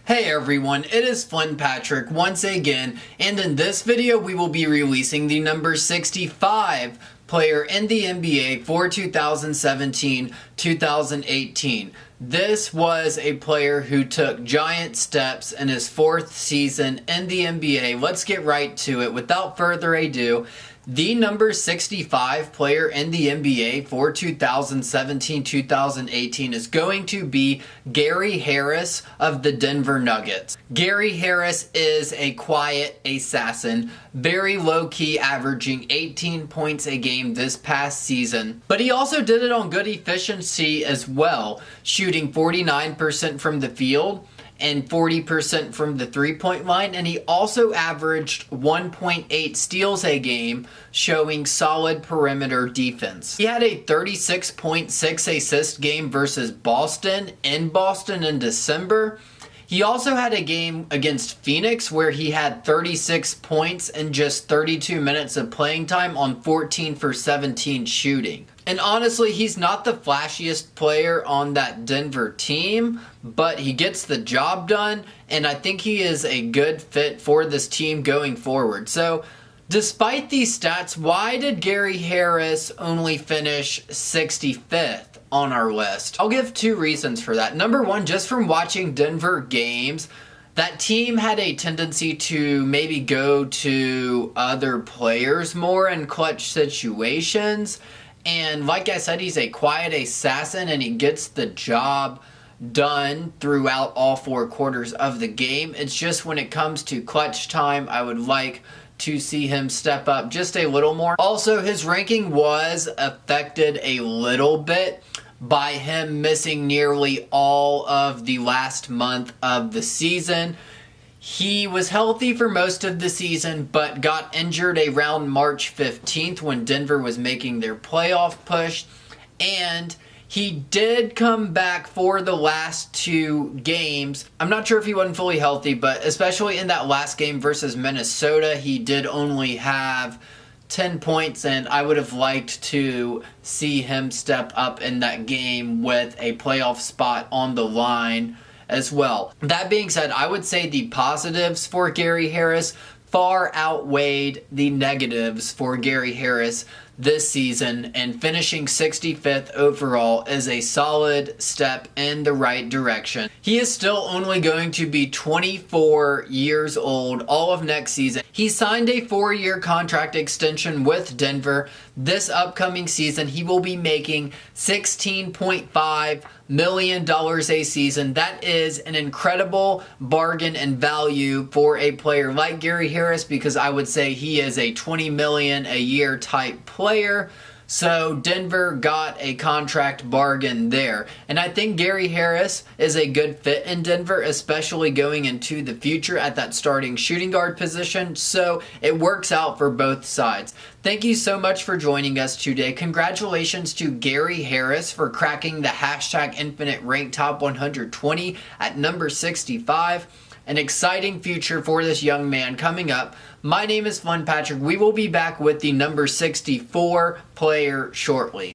Hey everyone, it is Flynn Patrick once again, and in this video we will be releasing the number 65 player in the NBA for 2017-2018. This was a player who took giant steps in his fourth season in the NBA. Let's get right to it. Without further ado, the number 65 player in the NBA for 2017-2018 is going to be Gary Harris of the Denver Nuggets. Gary Harris is a quiet assassin, very low-key, averaging 18 points a game this past season. But he also did it on good efficiency as well, shooting 49% from the field and 40% from the three-point line, and he also averaged 1.8 steals a game, showing solid perimeter defense. He had a 36.6 assist game versus Boston in December. He also had a game against Phoenix where he had 36 points in just 32 minutes of playing time on 14 for 17 shooting. And honestly, he's not the flashiest player on that Denver team, but he gets the job done, and I think he is a good fit for this team going forward. So, despite these stats, why did Gary Harris only finish 65th on our list? I'll give two reasons for that. Number one, just from watching Denver games, that team had a tendency to maybe go to other players more in clutch situations. And like I said, he's a quiet assassin and he gets the job done throughout all four quarters of the game. It's just when it comes to clutch time, I would like to see him step up just a little more. Also, his ranking was affected a little bit by him missing nearly all of the last month of the season. He was healthy for most of the season, but got injured around March 15th when Denver was making their playoff push. And he did come back for the last two games. I'm not sure if he wasn't fully healthy, but especially in that last game versus Minnesota, he did only have 10 points, and I would have liked to see him step up in that game with a playoff spot on the line as well. That being said, I would say the positives for Gary Harris far outweighed the negatives for Gary Harris this season, and finishing 65th overall is a solid step in the right direction. He is still only going to be 24 years old all of next season. He signed a 4-year contract extension with Denver. This upcoming season, he will be making $16.5 million a season. That is an incredible bargain and value for a player like Gary Harris, because I would say he is a $20 million a year type player. So Denver got a contract bargain there. And I think Gary Harris is a good fit in Denver, especially going into the future at that starting shooting guard position. So it works out for both sides. Thank you so much for joining us today. Congratulations to Gary Harris for cracking the hashtag Infinite Rank Top 120 at number 65. An exciting future for this young man coming up. My name is Flynn Patrick. We will be back with the number 64 player shortly.